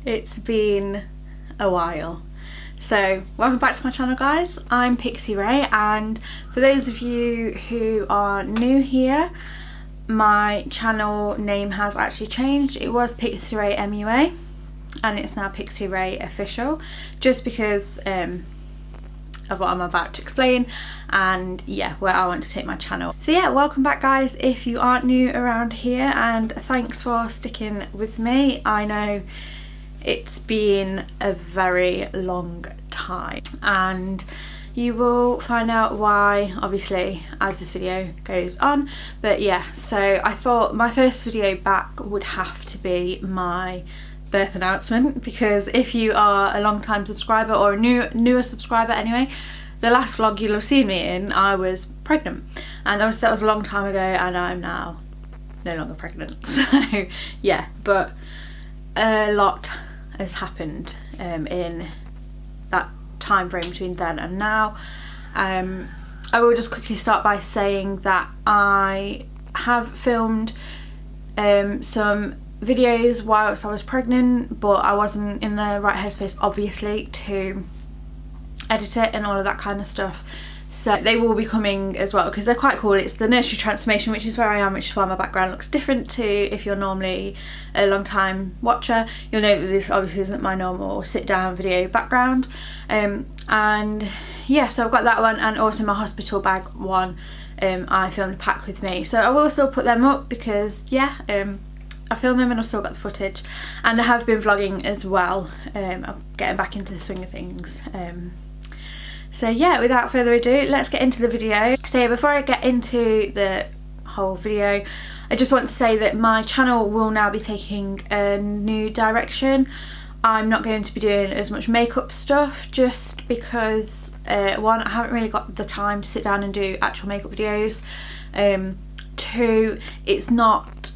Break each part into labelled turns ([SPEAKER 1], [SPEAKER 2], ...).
[SPEAKER 1] It's been a while. So welcome back to my channel, guys. I'm Pixie Ray, and for those of you who are new here, my channel name has actually changed. It was Pixie Ray MUA and it's now Pixie Ray Official, just because of what I'm about to explain and yeah, where I want to take my channel. So yeah, welcome back, guys, if you aren't new around here, and thanks for sticking with me. I know it's been a very long time and you will find out why, obviously, as this video goes on. But yeah, so I thought my first video back would have to be my birth announcement, because if you are a long time subscriber or a newer subscriber anyway, the last vlog you'll have seen me in, I was pregnant, and obviously that was a long time ago and I'm now no longer pregnant. So yeah, but a lot has happened in that time frame between then and now. I will just quickly start by saying that I have filmed some videos whilst I was pregnant, but I wasn't in the right headspace, obviously, to edit it and all of that kind of stuff. So they will be coming as well, because they're quite cool. It's the nursery transformation, which is where I am, which is why my background looks different to if you're normally a long time watcher. You'll know that this obviously isn't my normal sit down video background. And yeah, so I've got that one, and also my hospital bag one. I filmed a pack with me, so I will still put them up because yeah, I filmed them and I've still got the footage, and I have been vlogging as well. I'm getting back into the swing of things. So yeah, without further ado, let's get into the video. So yeah, before I get into the whole video, I just want to say that my channel will now be taking a new direction. I'm not going to be doing as much makeup stuff, just because one, I haven't really got the time to sit down and do actual makeup videos. Two, it's not,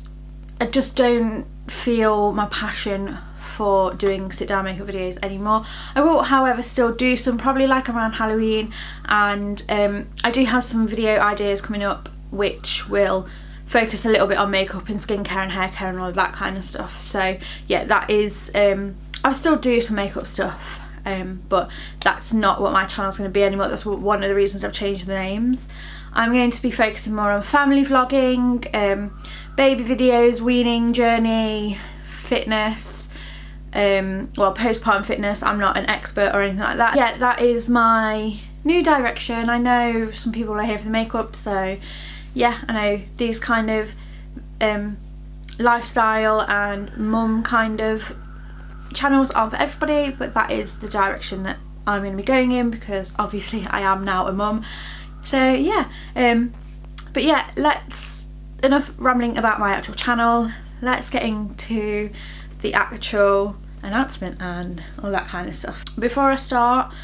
[SPEAKER 1] I just don't feel my passion for doing sit down makeup videos anymore. I will, however, still do some, probably like around Halloween, and I do have some video ideas coming up which will focus a little bit on makeup and skincare and hair care and all of that kind of stuff. So yeah, that is, I'll still do some makeup stuff, but that's not what my channel's going to be anymore. That's one of the reasons I've changed the names. I'm going to be focusing more on family vlogging, baby videos, weaning journey, fitness, well, postpartum fitness. I'm not an expert or anything like that. Yeah, that is my new direction. I know some people are here for the makeup, so yeah, I know these kind of lifestyle and mum kind of channels aren't for everybody, but that is the direction that I'm going to be going in, because obviously I am now a mum. So yeah, but yeah, enough rambling about my actual channel. Let's get into the actual announcement and all that kind of stuff. Before I start,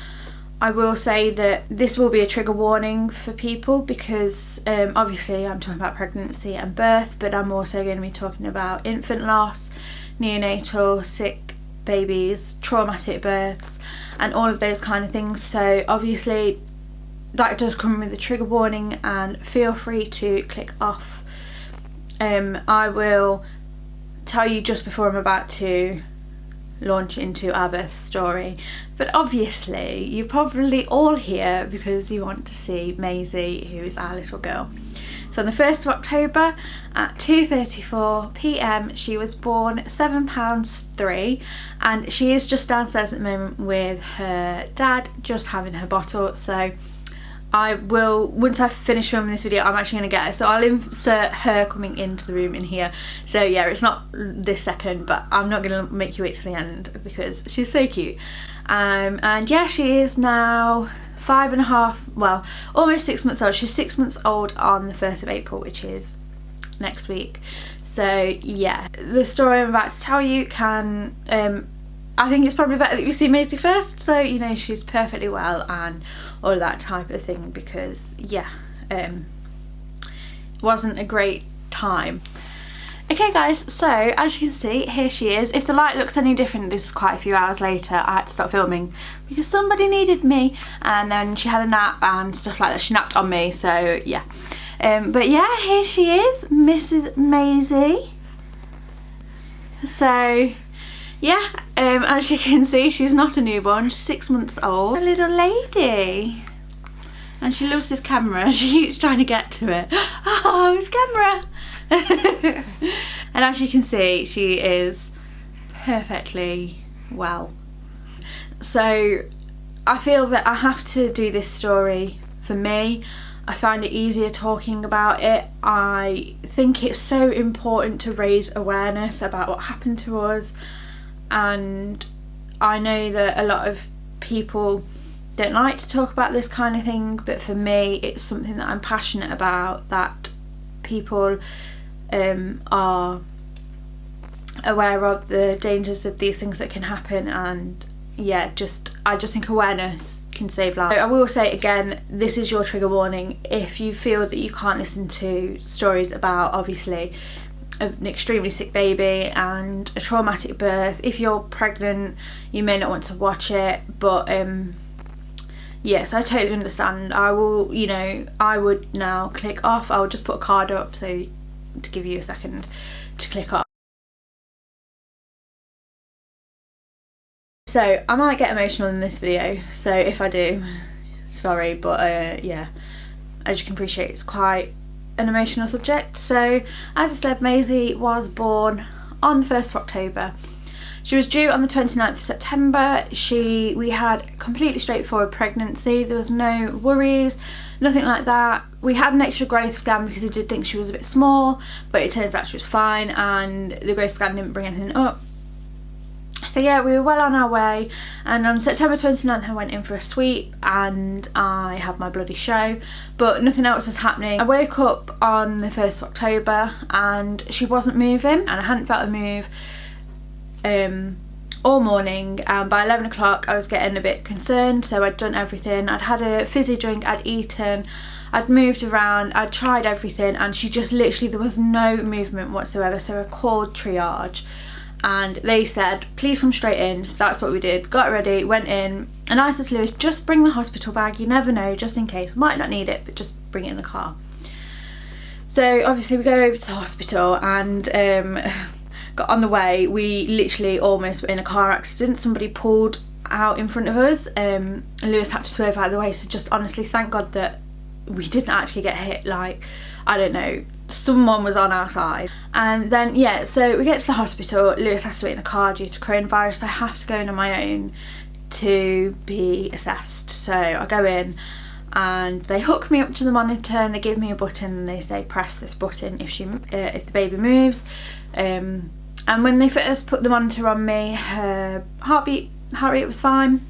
[SPEAKER 1] I will say that this will be a trigger warning for people, because obviously I'm talking about pregnancy and birth, but I'm also going to be talking about infant loss, neonatal, sick babies, traumatic births, and all of those kind of things. So obviously that does come with a trigger warning, and feel free to click off. I will tell you just before I'm about to launch into our birth story, but obviously you're probably all here because you want to see Maisie, who is our little girl. So on the 1st of October at 2:34 p.m. she was born, 7 pounds 3, and she is just downstairs at the moment with her dad, just having her bottle. So I will, once I finish filming this video, I'm actually going to get her, so I'll insert her coming into the room in here. So yeah, it's not this second, but I'm not going to make you wait till the end because she's so cute. And yeah, she is now 5.5, well, almost 6 months old. She's 6 months old on the 1st of April, which is next week. So yeah, the story I'm about to tell you can, I think it's probably better that you see Maisie first, so you know she's perfectly well and all that type of thing, because yeah, wasn't a great time. Okay guys, so as you can see, here she is. If the light looks any different, this is quite a few hours later. I had to stop filming because somebody needed me, and then she had a nap and stuff like that. She napped on me, so yeah. But yeah, here she is, Mrs. Maisie. So yeah, as you can see, she's not a newborn, she's 6 months old. A little lady. And she loves this camera. She keeps trying to get to it. Oh, it's camera. And as you can see, she is perfectly well. So I feel that I have to do this story for me. I find it easier talking about it. I think it's so important to raise awareness about what happened to us, and I know that a lot of people don't like to talk about this kind of thing, but for me it's something that I'm passionate about, that people are aware of the dangers of these things that can happen. And yeah, I just think awareness can save lives. I will say again, this is your trigger warning. If you feel that you can't listen to stories about obviously an extremely sick baby and a traumatic birth, if you're pregnant you may not want to watch it, but yes, I totally understand. I will, you know, I would now click off. I will just put a card up so to give you a second to click off. So I might get emotional in this video, so if I do, sorry, but yeah, as you can appreciate, it's quite an emotional subject. So as I said, Maisie was born on the 1st of October. She was due on the 29th of September. We had completely straightforward pregnancy. There was no worries, nothing like that. We had an extra growth scan because I did think she was a bit small, but it turns out she was fine and the growth scan didn't bring anything up. So yeah, we were well on our way, and on September 29th I went in for a sweep and I had my bloody show, but nothing else was happening. I woke up on the 1st of October and she wasn't moving, and I hadn't felt a move all morning, and by 11 o'clock I was getting a bit concerned. So I'd done everything. I'd had a fizzy drink, I'd eaten, I'd moved around, I'd tried everything, and she just literally, there was no movement whatsoever. So I called triage and they said please come straight in. So that's what we did, got ready, went in, and I said to Lewis, just bring the hospital bag, you never know, just in case, might not need it, but just bring it in the car. So obviously we go over to the hospital, and got on the way, we literally almost were in a car accident. Somebody pulled out in front of us, Lewis had to swerve out of the way. So just honestly, thank God that we didn't actually get hit. Like, I don't know, someone was on our side. And then yeah, so we get to the hospital. Lewis has to wait in the car due to coronavirus. I have to go in on my own to be assessed. So I go in and they hook me up to the monitor and they give me a button and they say press this button if the baby moves. And when they first put the monitor on me, her heart rate was fine,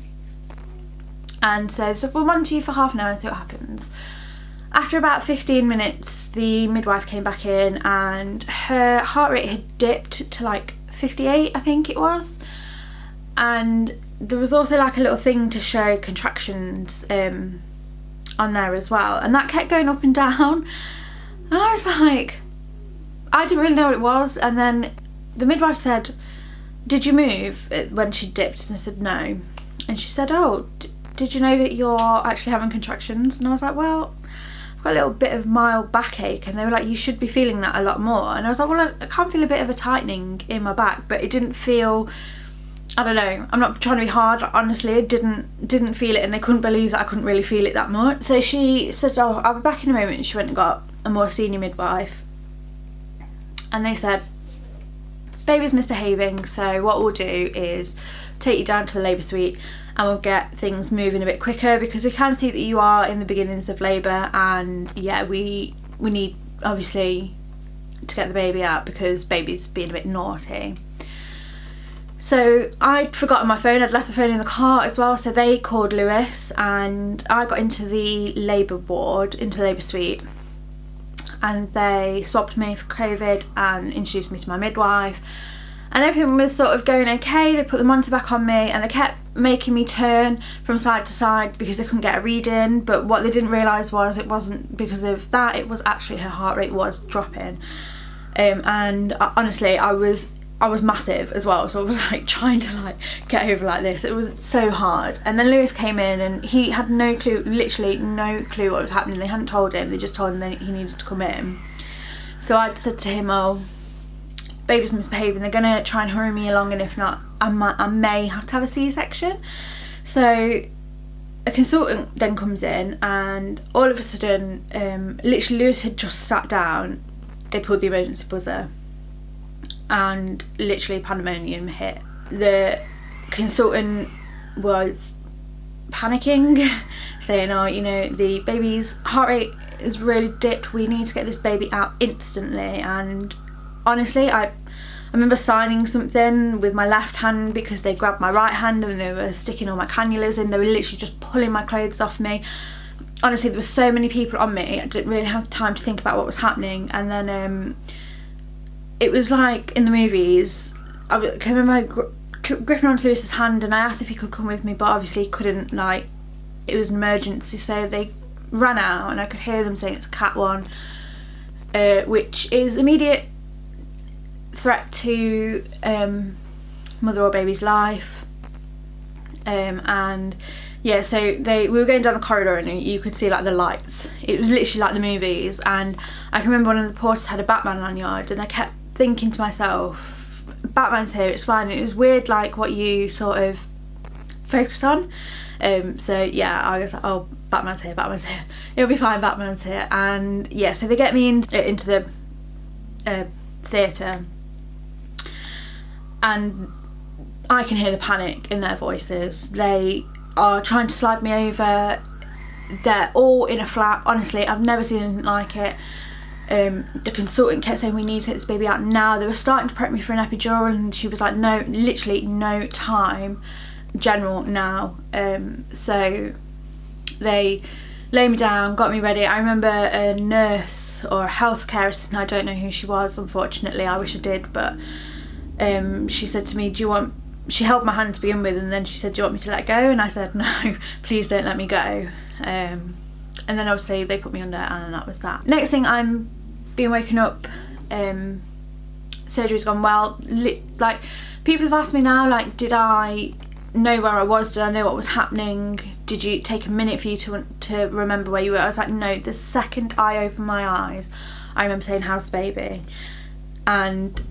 [SPEAKER 1] and so we'll monitor you for half an hour and see what happens. After about 15 minutes the midwife came back in and her heart rate had dipped to like 58, I think it was, and there was also like a little thing to show contractions on there as well, and that kept going up and down, and I was like, I didn't really know what it was. And then the midwife said, did you move when she dipped? And I said no. And she said, oh, did you know that you're actually having contractions? And I was like, well, I've got a little bit of mild backache. And they were like, you should be feeling that a lot more. And I was like, well, I can't feel a bit of a tightening in my back, but it didn't feel, I don't know, I'm not trying to be hard, honestly, I didn't feel it, and they couldn't believe that I couldn't really feel it that much. So she said, oh, I'll be back in a moment. And she went and got a more senior midwife, and they said, baby's misbehaving, so what we'll do is take you down to the labour suite and we'll get things moving a bit quicker, because we can see that you are in the beginnings of labour, and yeah, we need obviously to get the baby out because baby's being a bit naughty. So I'd forgotten my phone, I'd left the phone in the car as well, so they called Lewis and I got into the labour ward, into the labour suite, and they swabbed me for COVID and introduced me to my midwife, and everything was sort of going okay. They put the monitor back on me and they kept making me turn from side to side because they couldn't get a reading, but what they didn't realise was it wasn't because of that, it was actually her heart rate was dropping. And honestly, I was massive as well, so I was like trying to like get over like this. It was so hard. And then Lewis came in and he had no clue, literally no clue what was happening. They hadn't told him, they just told him that he needed to come in. So I said to him, oh, baby's misbehaving, they're gonna try and hurry me along, and if not, I may have to have a C-section. So a consultant then comes in, and all of a sudden, literally Lewis had just sat down, they pulled the emergency buzzer, and literally pandemonium hit. The consultant was panicking, saying, oh, you know, the baby's heart rate is really dipped, we need to get this baby out instantly. And honestly, I remember signing something with my left hand because they grabbed my right hand and they were sticking all my cannulas in. They were literally just pulling my clothes off me. Honestly, there were so many people on me, I didn't really have time to think about what was happening. And then it was like in the movies, I remember gripping onto Lewis's hand, and I asked if he could come with me, but obviously he couldn't, like, it was an emergency, so they ran out, and I could hear them saying it's a Cat 1, which is immediate threat to mother or baby's life. And yeah, so we were going down the corridor, and you could see like the lights. It was literally like the movies, and I can remember one of the porters had a Batman lanyard, and I kept thinking to myself, Batman's here, it's fine. It was weird, like, what you sort of focus on. So yeah, I was like, oh, Batman's here, it'll be fine, Batman's here. And yeah, so they get me into the theatre, and I can hear the panic in their voices. They are trying to slide me over. They're all in a flap. Honestly, I've never seen anything like it. The consultant kept saying, we need to take this baby out now. They were starting to prep me for an epidural, and she was like, no, literally no time, general now. So they lay me down, got me ready. I remember a nurse or a healthcare assistant, I don't know who she was, unfortunately, I wish I did, but she said to me, she held my hand to begin with, and then she said, do you want me to let go? And I said, no, please don't let me go. And then obviously they put me under, and that was that. Next thing, I'm being woken up, surgery's gone well. Like, people have asked me now, like, did I know where I was? Did I know what was happening? Did you take a minute for you to remember where you were? I was like, no, the second I opened my eyes, I remember saying, how's the baby? And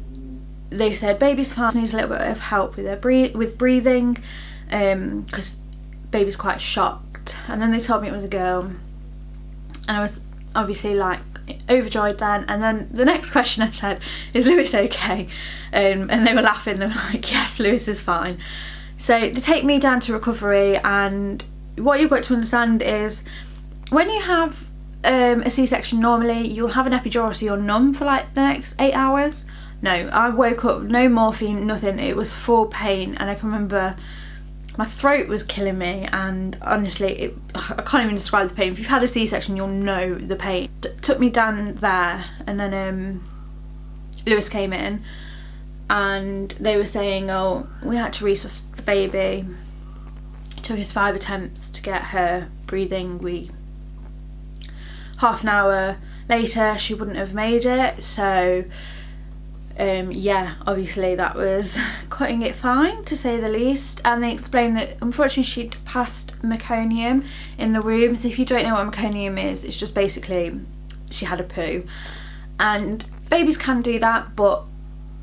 [SPEAKER 1] they said, baby's fine, needs a little bit of help with breathing, because baby's quite shocked. And then they told me it was a girl, and I was obviously like overjoyed then. And then the next question I said, is Lewis okay? And they were laughing. They were like, yes, Lewis is fine. So they take me down to recovery, and what you've got to understand is when you have a C-section, normally you'll have an epidural, so you're numb for like the next 8 hours. No, I woke up, no morphine, nothing. It was full pain, and I can remember my throat was killing me, and honestly, I can't even describe the pain. If you've had a C-section, you'll know the pain. Took me down there, and then Lewis came in, and they were saying, oh, we had to resuscitate the baby. It took us 5 attempts to get her breathing. Half an hour later, she wouldn't have made it, so yeah, obviously that was cutting it fine, to say the least. And they explained that unfortunately she'd passed meconium in the womb. So if you don't know what meconium is, it's just basically she had a poo, and babies can do that, but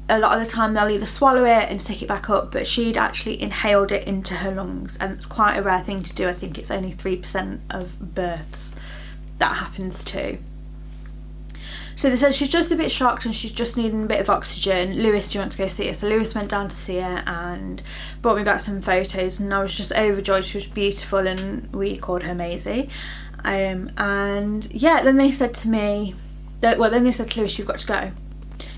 [SPEAKER 1] a lot of the time they'll either swallow it and stick it back up, but she'd actually inhaled it into her lungs, and it's quite a rare thing to do. I think it's only 3% of births that happens to. So they said she's just a bit shocked and she's just needing a bit of oxygen. Lewis, do you want to go see her? So Lewis went down to see her and brought me back some photos, and I was just overjoyed. She was beautiful, and we called her Maisie. And yeah, then they said to me, then they said to Lewis, you've got to go.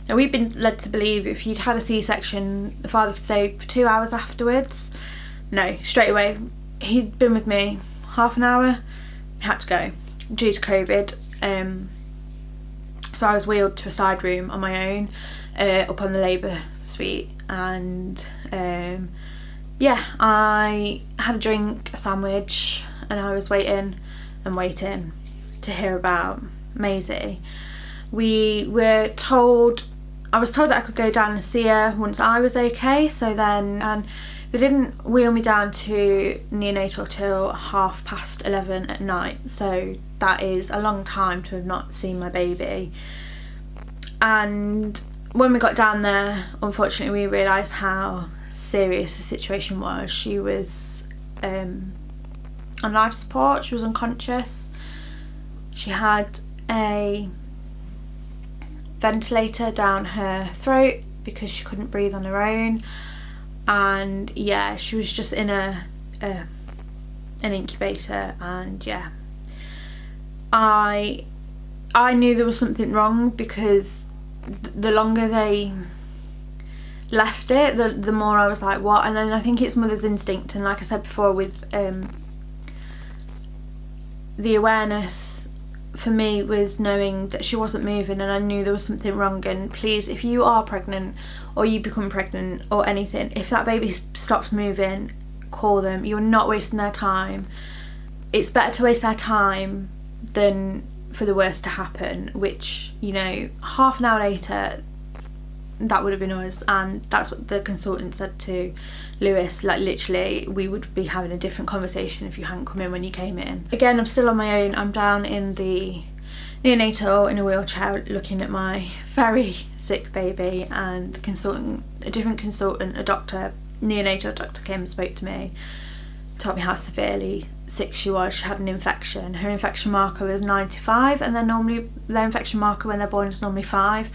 [SPEAKER 1] Now, we've been led to believe if you'd had a C-section, the father could stay for 2 hours afterwards. No, straight away. He'd been with me half an hour, had to go due to COVID. So I was wheeled to a side room on my own, up on the labour suite, and yeah, I had a drink, a sandwich, and I was waiting to hear about Maisie. I was told that I could go down and see her once I was okay, so then, and they didn't wheel me down to neonatal till 11:30 at night, so that is a long time to have not seen my baby. And when we got down there, unfortunately we realised how serious the situation was. She was on life support, she was unconscious, she had a ventilator down her throat because she couldn't breathe on her own, and yeah, she was just in an incubator. And yeah, I knew there was something wrong because the longer they left it, the more I was like, what? And then I think it's mother's instinct, and like I said before, with the awareness for me was knowing that she wasn't moving, and I knew there was something wrong. And please, if you are pregnant or you become pregnant or anything, if that baby stops moving, call them. You're not wasting their time. It's better to waste their time than for the worst to happen, which, you know, half an hour later that would have been us. And that's what the consultant said to Lewis, like literally we would be having a different conversation if you hadn't come in when you came in. Again, I'm still on my own. I'm down in the neonatal in a wheelchair looking at my very sick baby, and the consultant, a different consultant, a doctor, neonatal doctor, came and spoke to me, told me how severely sick she was. She had an infection. Her infection marker was 95, and then normally their infection marker when they're born is normally 5.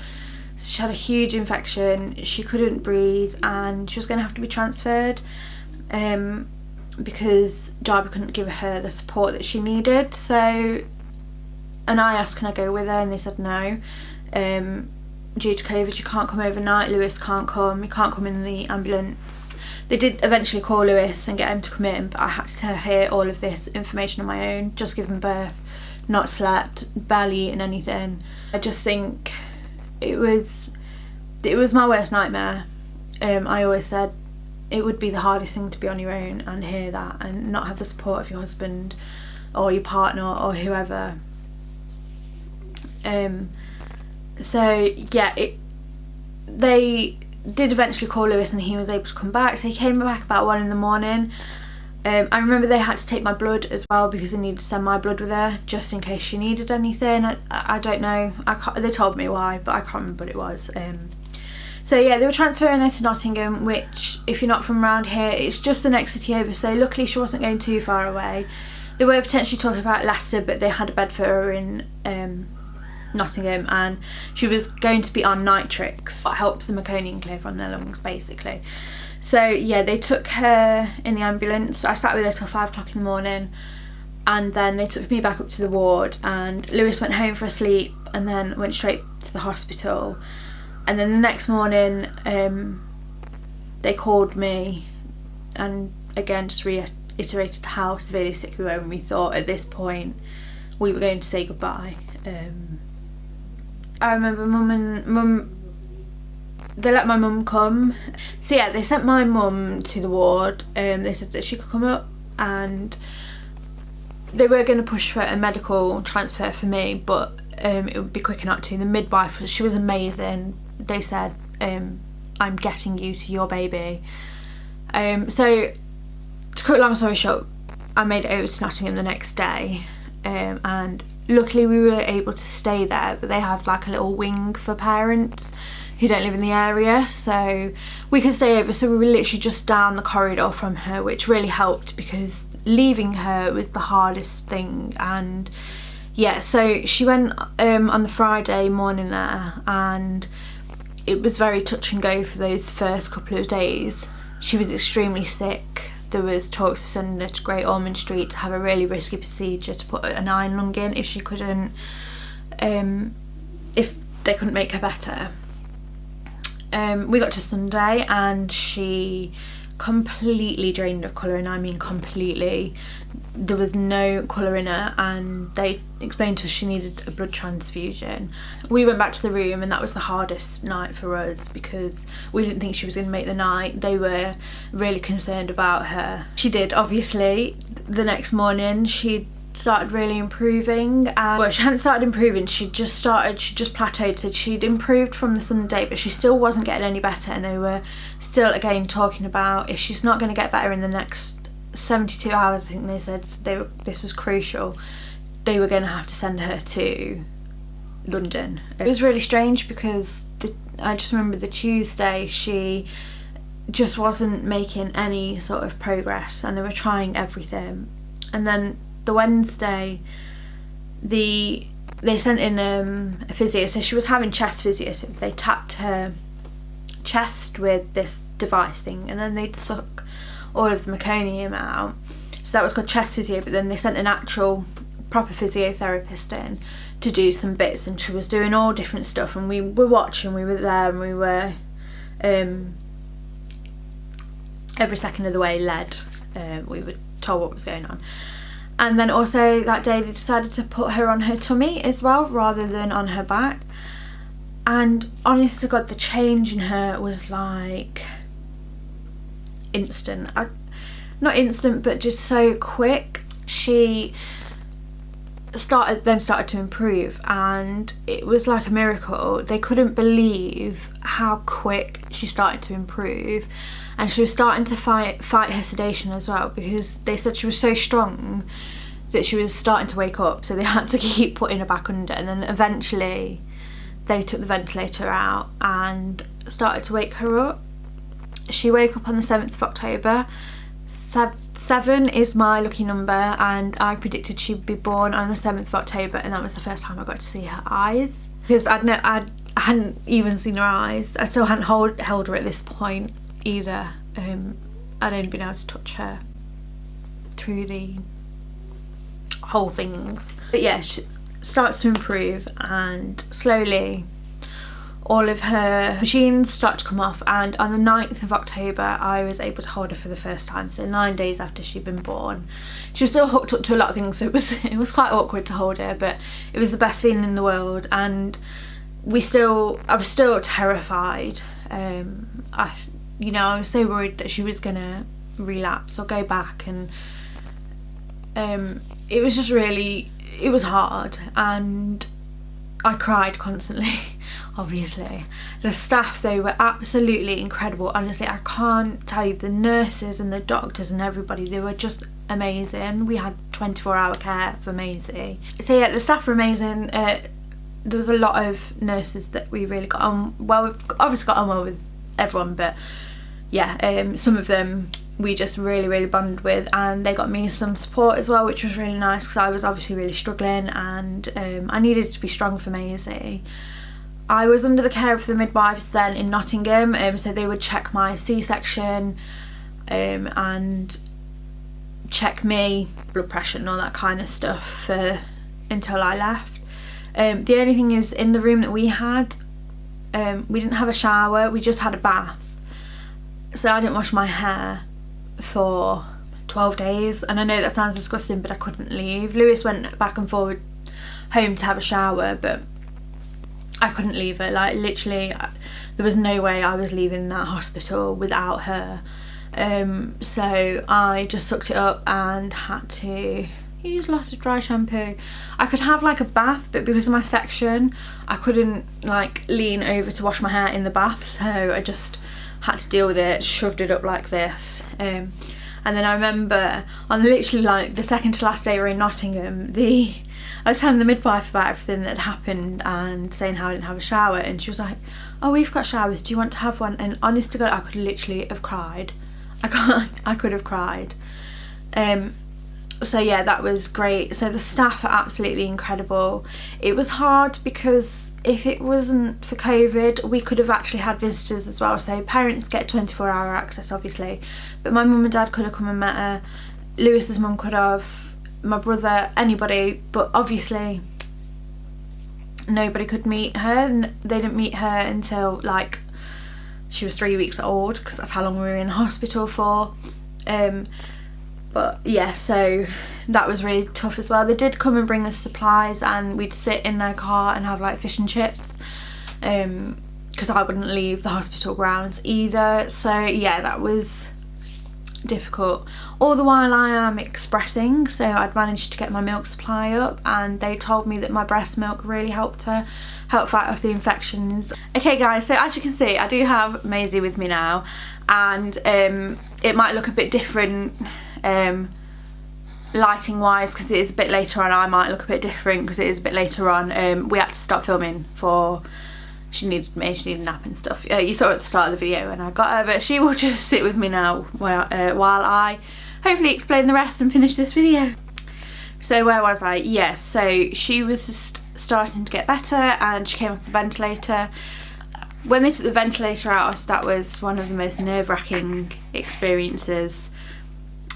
[SPEAKER 1] So she had a huge infection, she couldn't breathe, and she was going to have to be transferred because Derby couldn't give her the support that she needed. So, and I asked, can I go with her, and they said no. Due to COVID, you can't come overnight, Lewis can't come, you can't come in the ambulance. They did eventually call Lewis and get him to come in, but I had to hear all of this information on my own, just given birth, not slept, barely eaten anything. I just think it was my worst nightmare. I always said it would be the hardest thing to be on your own and hear that and not have the support of your husband or your partner or whoever. So yeah, they did eventually call Lewis and he was able to come back. So he came back about 1 in the morning. I remember they had to take my blood as well because they needed to send my blood with her just in case she needed anything. I don't know, they told me why, but I can't remember what it was. So yeah, they were transferring her to Nottingham, which if you're not from around here, it's just the next city over. So luckily she wasn't going too far away. They were potentially talking about Leicester, but they had a bed for her in Nottingham, and she was going to be on nitrix, what helps the meconium clear from their lungs basically. So yeah, they took her in the ambulance. I sat with her till 5 o'clock in the morning, and then they took me back up to the ward, and Lewis went home for a sleep and then went straight to the hospital. And then the next morning they called me and again just reiterated how severely sick we were, and we thought at this point we were going to say goodbye. I remember mum, they let my mum come. So yeah, they sent my mum to the ward. They said that she could come up, and they were going to push for a medical transfer for me, but it would be quicker not to. The midwife, she was amazing. They said, I'm getting you to your baby. So to cut a long story short, I made it over to Nottingham the next day, and luckily we were able to stay there, but they have like a little wing for parents who don't live in the area, so we could stay over. So we were literally just down the corridor from her, which really helped because leaving her was the hardest thing. And yeah, so she went on the Friday morning there, and it was very touch and go for those first couple of days. She was extremely sick. There was talks of sending her to Great Ormond Street to have a really risky procedure to put an iron lung in if she couldn't, if they couldn't make her better. We got to Sunday and she completely drained of colour, and I mean completely. There was no colour in her, and they explained to us she needed a blood transfusion. We went back to the room, and that was the hardest night for us because we didn't think she was going to make the night. They were really concerned about her. She did, obviously. The next morning she started really improving, and well, she hadn't started improving, she just plateaued. So she'd improved from the Sunday, but she still wasn't getting any better, and they were still again talking about if she's not going to get better in the next 72 hours, I think they said this was crucial, they were going to have to send her to London. It was really strange because I just remember the Tuesday she just wasn't making any sort of progress, and they were trying everything. And then the Wednesday, they sent in a physio, so she was having chest physio, so they tapped her chest with this device thing, and then they took all of the meconium out, so that was called chest physio. But then they sent an actual proper physiotherapist in to do some bits, and she was doing all different stuff, and we were watching, we were there, and we were every second of the way led. We were told what was going on. And then also that day they decided to put her on her tummy as well rather than on her back, and honest to God, the change in her was like instant. Not instant, but just so quick. She started to improve, and it was like a miracle. They couldn't believe how quick she started to improve, and she was starting to fight her sedation as well, because they said she was so strong that she was starting to wake up, so they had to keep putting her back under. And then eventually they took the ventilator out and started to wake her up. She woke up on the 7th of October. 7 is my lucky number, and I predicted she'd be born on the 7th of October, and that was the first time I got to see her eyes, because I hadn't even seen her eyes. I still hadn't held her at this point either. I'd only been able to touch her through the whole things. But yeah, she starts to improve, and slowly all of her machines start to come off, and on the 9th of October I was able to hold her for the first time, so 9 days after she'd been born. She was still hooked up to a lot of things, so it was quite awkward to hold her, but it was the best feeling in the world. And I was still terrified. I was so worried that she was gonna relapse or go back, and it was hard, and I cried constantly. Obviously, the staff, they were absolutely incredible. Honestly, I can't tell you, the nurses and the doctors and everybody, they were just amazing. We had 24-hour care for Maisie. So yeah, the staff were amazing. There was a lot of nurses that we really got on well with. Obviously got on well with everyone, but yeah, some of them we just really bonded with, and they got me some support as well, which was really nice, because I was obviously really struggling, and I needed to be strong for Maisie. I was under the care of the midwives then in Nottingham, so they would check my C-section and check me, blood pressure and all that kind of stuff until I left. The only thing is, in the room that we had, we didn't have a shower, we just had a bath. So I didn't wash my hair for 12 days, and I know that sounds disgusting, but I couldn't leave. Lewis went back and forward home to have a shower, but I couldn't leave her. Like, literally, there was no way I was leaving that hospital without her. So I just sucked it up and had to use lots of dry shampoo. I could have like a bath, but because of my section I couldn't like lean over to wash my hair in the bath, so I just had to deal with it, shoved it up like this. And then I remember on literally like the second to last day we were in Nottingham, I was telling the midwife about everything that had happened and saying how I didn't have a shower, and she was like, oh, we've got showers, do you want to have one? And honest to God, I could literally have cried. I could have cried. So yeah, that was great. So the staff are absolutely incredible. It was hard because if it wasn't for COVID, we could have actually had visitors as well. So parents get 24-hour access, obviously, but my mum and dad could have come and met her. Lewis's mum could have, my brother, anybody, but obviously nobody could meet her, and they didn't meet her until like she was 3 weeks old, because that's how long we were in hospital for. But yeah, so that was really tough as well. They did come and bring us supplies, and we'd sit in their car and have like fish and chips, because I wouldn't leave the hospital grounds either. So yeah, that was difficult. All the while I am expressing, so I'd managed to get my milk supply up, and they told me that my breast milk really helped fight off the infections. Okay guys, so as you can see, I do have Maisie with me now, and it might look a bit different lighting wise because it is a bit later on. I might look a bit different because it is a bit later on. We had to stop filming for she needed a nap and stuff. You saw at the start of the video when I got her, but she will just sit with me now while I hopefully explain the rest and finish this video. So where was I? Yes, so she was just starting to get better and she came off the ventilator. When they took the ventilator out, that was one of the most nerve-wracking experiences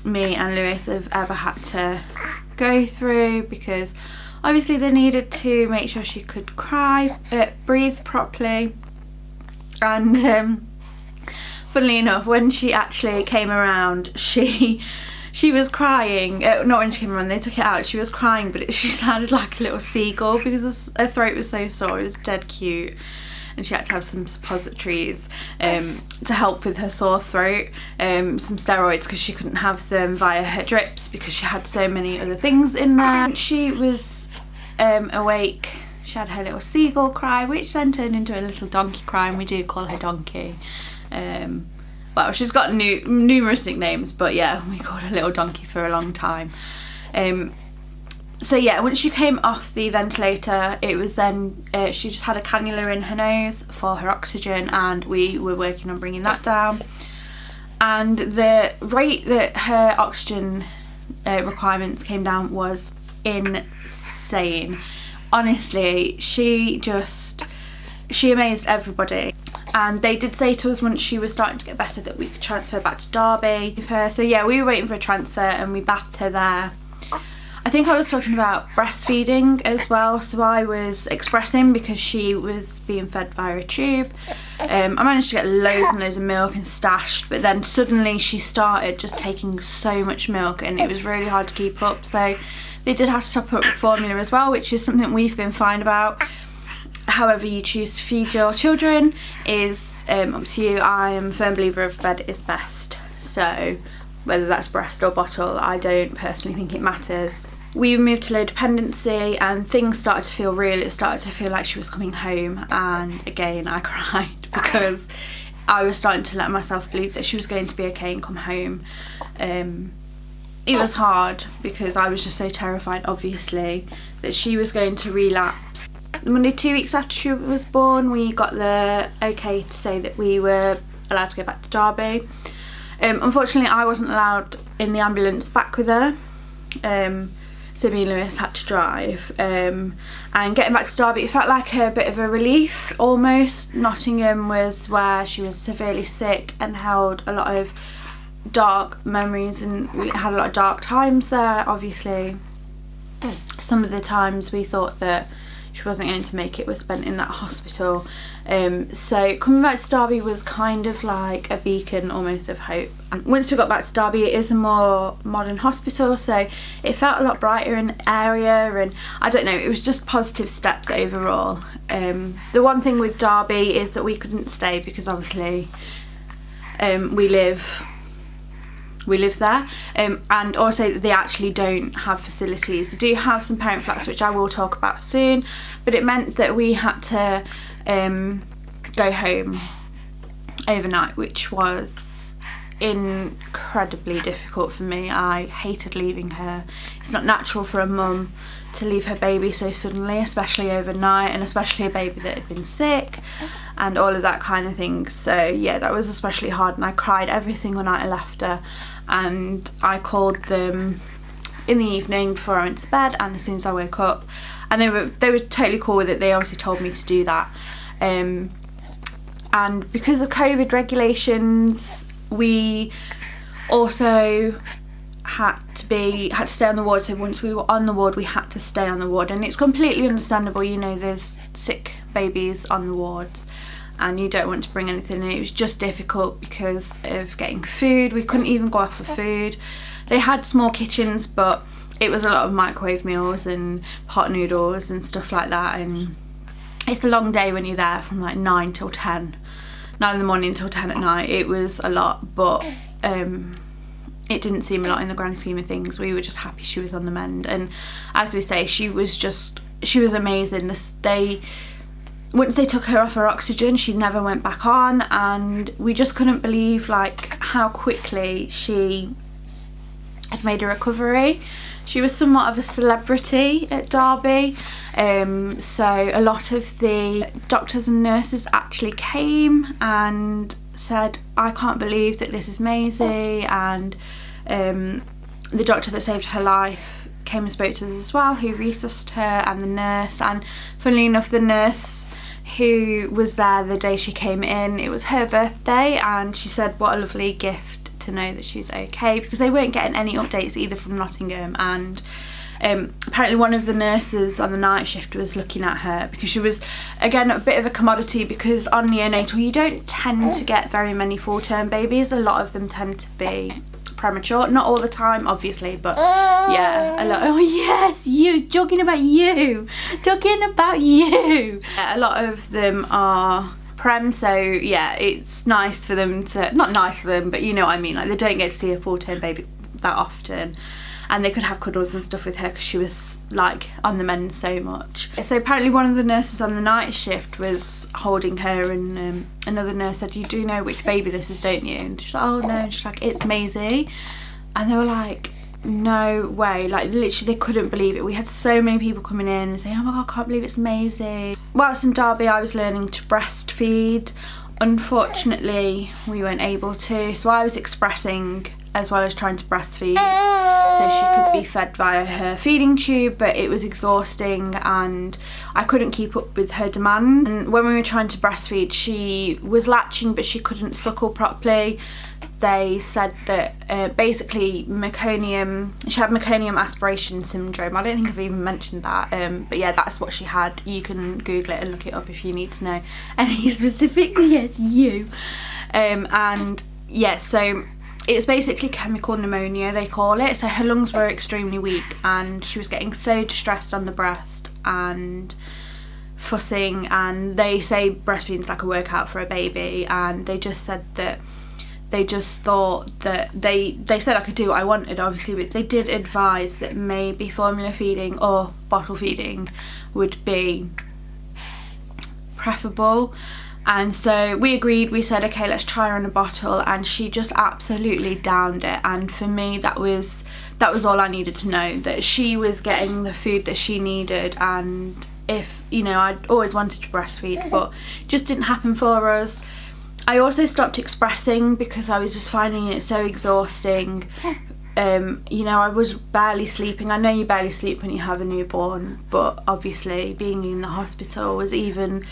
[SPEAKER 1] me and Lewis have ever had to go through, because obviously they needed to make sure she could breathe properly. And funnily enough, when she actually came around, she was crying. Not when she came around, they took it out, she was crying, but she sounded like a little seagull because her throat was so sore. It was dead cute. And she had to have some suppositories to help with her sore throat, some steroids because she couldn't have them via her drips because she had so many other things in there. She was awake, she had her little seagull cry, which then turned into a little donkey cry, and we do call her Donkey. Well, she's got numerous nicknames, but yeah, we called her little Donkey for a long time. So yeah, once she came off the ventilator, it was then she just had a cannula in her nose for her oxygen, and we were working on bringing that down. And the rate that her oxygen requirements came down was insane. Honestly, she amazed everybody. And they did say to us once she was starting to get better that we could transfer back to Derby with her. So yeah, we were waiting for a transfer and we bathed her there. I think I was talking about breastfeeding as well, so I was expressing because she was being fed via a tube. I managed to get loads and loads of milk and stashed, but then suddenly she started just taking so much milk and it was really hard to keep up, so they did have to top up with formula as well, which is something we've been fine about. However you choose to feed your children is up to you. I am a firm believer of fed is best, so whether that's breast or bottle, I don't personally think it matters. We moved to low dependency and things started to feel real. It started to feel like she was coming home, and again I cried because I was starting to let myself believe that she was going to be okay and come home. It was hard because I was just so terrified, obviously, that she was going to relapse. Monday, 2 weeks after she was born, we got the okay to say that we were allowed to go back to Derby. Unfortunately, I wasn't allowed in the ambulance back with her, so me and Lewis had to drive. And getting back to Derby, it felt like a bit of a relief almost. Nottingham was where she was severely sick and held a lot of dark memories, and we had a lot of dark times there. Obviously, some of the times we thought that she wasn't going to make it were spent in that hospital. So coming back to Derby was kind of like a beacon almost of hope. And once we got back to Derby, it is a more modern hospital, so it felt a lot brighter in the area, and I don't know, it was just positive steps overall. The one thing with Derby is that we couldn't stay because obviously we live there, and also they actually don't have facilities. They do have some parent flats, which I will talk about soon, but it meant that we had to go home overnight, which was incredibly difficult for me. I hated leaving her. It's not natural for a mum to leave her baby so suddenly, especially overnight, and especially a baby that had been sick and all of that kind of thing. So yeah, that was especially hard, and I cried every single night I left her. And I called them in the evening before I went to bed and as soon as I woke up, and they were totally cool with it. They obviously told me to do that, and because of COVID regulations, we also had to stay on the ward. So once we were on the ward, we had to stay on the ward, and it's completely understandable. You know, there's sick babies on the wards and you don't want to bring anything in. It was just difficult because of getting food. We couldn't even go off for food. They had small kitchens, but it was a lot of microwave meals and pot noodles and stuff like that, and it's a long day when you're there from like 9 till 10, 9 in the morning till 10 at night. It was a lot, but it didn't seem a lot in the grand scheme of things. We were just happy she was on the mend, and as we say, she was amazing. Once they took her off her oxygen, she never went back on, and we just couldn't believe like how quickly she had made a recovery. She was somewhat of a celebrity at Derby, so a lot of the doctors and nurses actually came and said, I can't believe that this is Maisie, and the doctor that saved her life came and spoke to us as well, who resuscitated her, and the nurse. And funnily enough, the nurse who was there the day she came in, it was her birthday, and she said what a lovely gift to know that she's okay, because they weren't getting any updates either from Nottingham. And apparently one of the nurses on the night shift was looking at her, because she was, again, a bit of a commodity, because on neonatal you don't tend to get very many full-term babies. A lot of them tend to be premature, not all the time obviously, but yeah, a lot. Oh yes, you, talking about you, yeah, a lot of them are prem, so yeah, it's nice for them to, not nice for them, but you know what I mean, like they don't get to see a full-term baby that often, and they could have cuddles and stuff with her because she was like on the mend so much. So apparently one of the nurses on the night shift was holding her, and another nurse said, you do know which baby this is, don't you? And she's like, oh no. And she's like, it's Maisie. And they were like, no way, like literally they couldn't believe it. We had so many people coming in and saying, oh my god, I can't believe it's Maisie. Whilst in Derby I was learning to breastfeed. Unfortunately we weren't able to, so I was expressing as well as trying to breastfeed, so she could be fed via her feeding tube, but it was exhausting and I couldn't keep up with her demand. And when we were trying to breastfeed, she was latching but she couldn't suckle properly. They said that basically meconium, she had meconium aspiration syndrome. I don't think I've even mentioned that, but yeah, that's what she had. You can Google it and look it up if you need to know any specific. Yes, you. And yeah, so it's basically chemical pneumonia, they call it. So her lungs were extremely weak and she was getting so distressed on the breast and fussing, and they say breastfeeding's like a workout for a baby, and they just said that they just thought that they said I could do what I wanted obviously, but they did advise that maybe formula feeding or bottle feeding would be preferable. And so we agreed, we said okay, let's try her on a bottle, and she just absolutely downed it. And for me that was all I needed to know, that she was getting the food that she needed. And if, you know, I'd always wanted to breastfeed but it just didn't happen for us. I also stopped expressing because I was just finding it so exhausting. You know, I was barely sleeping. I know you barely sleep when you have a newborn, but obviously being in the hospital was even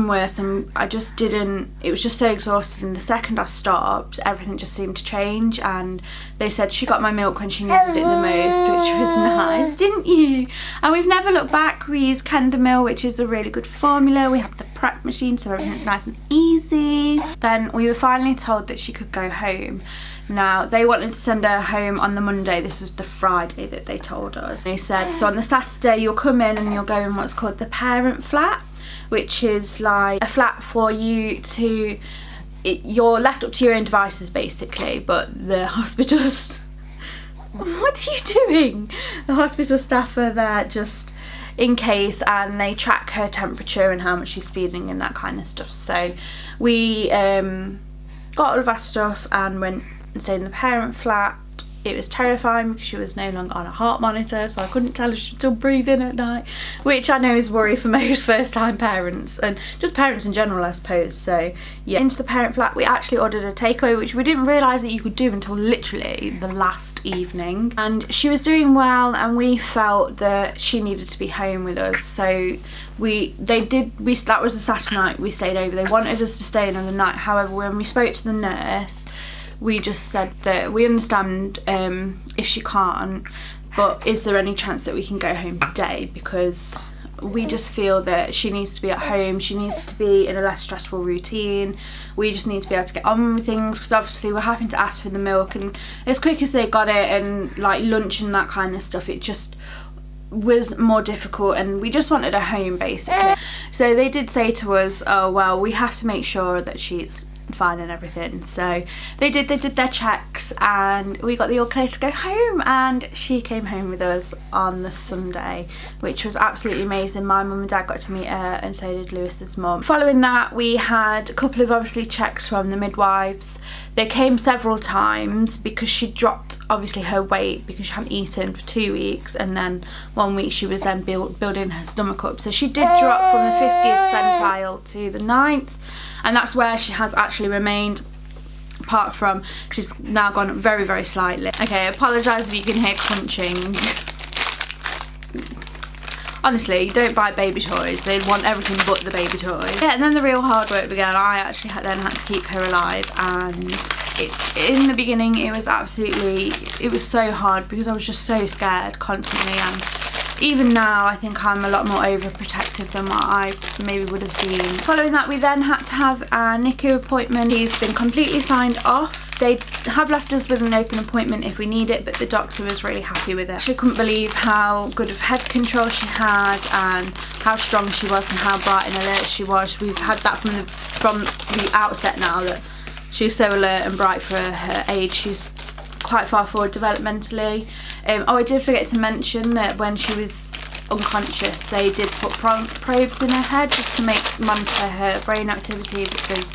[SPEAKER 1] worse, and I just didn't, it was just so exhausting. The second I stopped, everything just seemed to change, and they said she got my milk when she needed it the most, which was nice, didn't you? And we've never looked back. We use Kendamil, which is a really good formula. We have the prep machine, so everything's nice and easy. Then we were finally told that she could go home. Now, they wanted to send her home on the Monday. This was the Friday that they told us. They said, so on the Saturday you'll come in and you'll go in what's called the parent flat, which is like a flat for you to, you're left up to your own devices basically, but the hospitals, what are you doing? The hospital staff are there just in case, and they track her temperature and how much she's feeding and that kind of stuff. So we got all of our stuff and went and stayed in the parent flat. It was terrifying because she was no longer on a heart monitor, so I couldn't tell if she was still breathing at night, which I know is worry for most first time parents, and just parents in general I suppose. So yeah, into the parent flat. We actually ordered a takeaway, which we didn't realise that you could do until literally the last evening, and she was doing well and we felt that she needed to be home with us. So that was the Saturday night we stayed over. They wanted us to stay another night. However, when we spoke to the nurse, we just said that we understand if she can't, but is there any chance that we can go home today, because we just feel that she needs to be at home, she needs to be in a less stressful routine, we just need to be able to get on with things, because obviously we're having to ask for the milk, and as quick as they got it and like lunch and that kind of stuff, it just was more difficult, and we just wanted her home basically. So they did say to us, oh well, we have to make sure that she's fine and everything. So they did their checks and we got the all clear to go home, and she came home with us on the Sunday, which was absolutely amazing. My mum and dad got to meet her, and so did Lewis's mum. Following that, we had a couple of obviously checks from the midwives. They came several times because she dropped obviously her weight because she hadn't eaten for 2 weeks, and then 1 week she was then building her stomach up. So she did drop from the 50th centile to the 9th, and that's where she has actually remained, apart from she's now gone up very, very slightly. Okay, I apologise if you can hear crunching. Honestly, you don't buy baby toys, they want everything but the baby toys. Yeah, and then the real hard work began. I actually then had to keep her alive, and in the beginning it was so hard because I was just so scared constantly, and even now I think I'm a lot more overprotective than what I maybe would have been. Following that, we then had to have a NICU appointment. He's been completely signed off. They have left us with an open appointment if we need it, but the doctor was really happy with it. She couldn't believe how good of head control she had, and how strong she was, and how bright and alert she was. We've had that from the outset now, that she's so alert and bright for her age. She's quite far forward developmentally. Oh, I did forget to mention that when she was unconscious, they did put probes in her head just to monitor her brain activity, because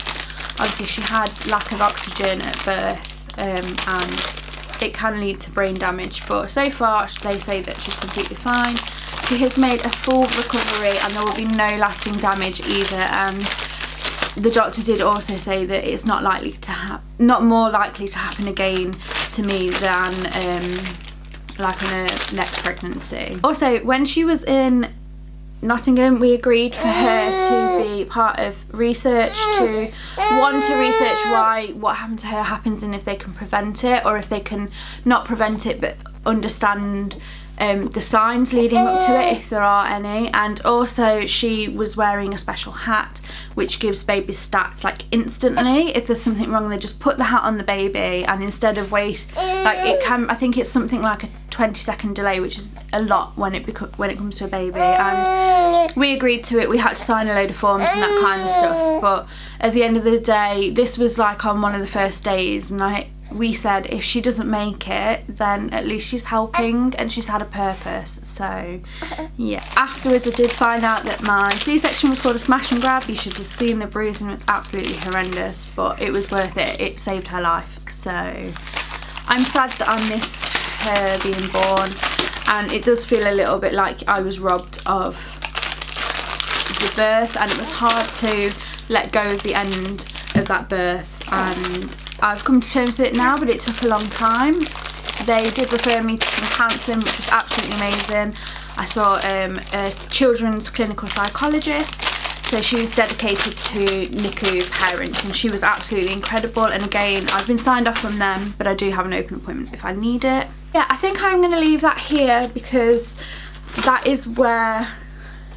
[SPEAKER 1] obviously she had lack of oxygen at birth, and it can lead to brain damage. But so far they say that she's completely fine. She has made a full recovery, and there will be no lasting damage either. And the doctor did also say that it's not more likely to happen again to me than like on a next pregnancy. Also, when she was in Nottingham, we agreed for her to be part of research, to research why what happened to her happens, and if they can prevent it, or if they can not prevent it but understand the signs leading up to it, if there are any. And also she was wearing a special hat which gives babies stats like instantly. If there's something wrong, they just put the hat on the baby, and instead of wait, like I think it's something like a 20-second delay, which is a lot when it comes to a baby. And we agreed to it. We had to sign a load of forms and that kind of stuff, but at the end of the day, this was like on one of the first days, and we said if she doesn't make it, then at least she's helping and she's had a purpose. So yeah, afterwards I did find out that my C-section was called a smash and grab. You should have seen the bruising, it was absolutely horrendous, but it was worth it. It saved her life. So I'm sad that I missed her being born, and it does feel a little bit like I was robbed of the birth, and it was hard to let go of the end of that birth. And I've come to terms with it now, but it took a long time. They did refer me to some counselling, which was absolutely amazing. I saw a children's clinical psychologist, so she's dedicated to NICU parents, and she was absolutely incredible. And again, I've been signed off from them, but I do have an open appointment if I need it. Yeah, I think I'm going to leave that here, because that is where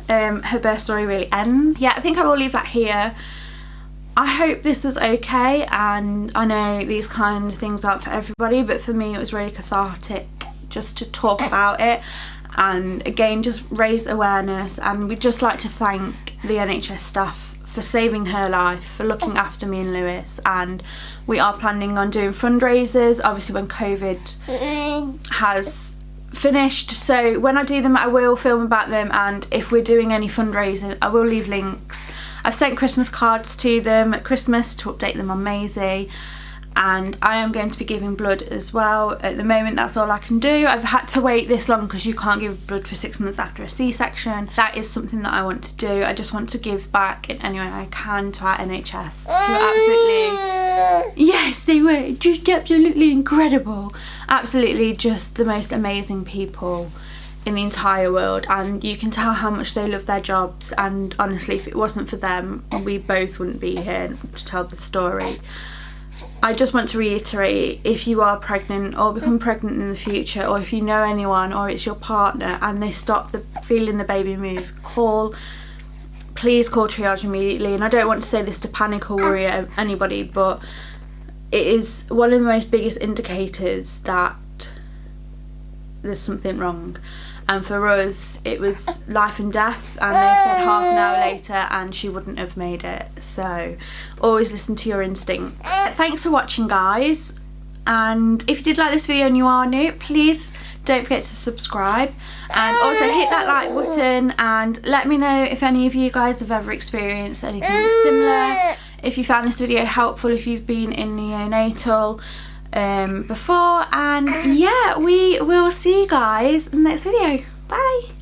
[SPEAKER 1] her birth story really ends. Yeah, I think I will leave that here. I hope this was okay, and I know these kind of things aren't for everybody, but for me it was really cathartic just to talk about it, and again just raise awareness. And we'd just like to thank the NHS staff for saving her life, for looking after me and Lewis, and we are planning on doing fundraisers obviously when COVID has finished. So when I do them, I will film about them, and if we're doing any fundraising, I will leave links. I've sent Christmas cards to them at Christmas to update them on Maisie, and I am going to be giving blood as well. At the moment, that's all I can do. I've had to wait this long because you can't give blood for 6 months after a C-section. That is something that I want to do. I just want to give back in any way I can to our NHS, who are absolutely, yes, they were just absolutely incredible. Absolutely just the most amazing people in the entire world, and you can tell how much they love their jobs. And honestly, if it wasn't for them, we both wouldn't be here to tell the story. I just want to reiterate, if you are pregnant or become pregnant in the future, or if you know anyone or it's your partner and they stop feeling the baby move, please call triage immediately. And I don't want to say this to panic or worry anybody, but it is one of the most biggest indicators that there's something wrong. And for us, it was life and death, and they said half an hour later and she wouldn't have made it. So always listen to your instincts. Thanks for watching, guys, and if you did like this video and you are new, please don't forget to subscribe, and also hit that like button, and let me know if any of you guys have ever experienced anything similar, if you found this video helpful, if you've been in neonatal. before, and yeah, we will see you guys in the next video. Bye.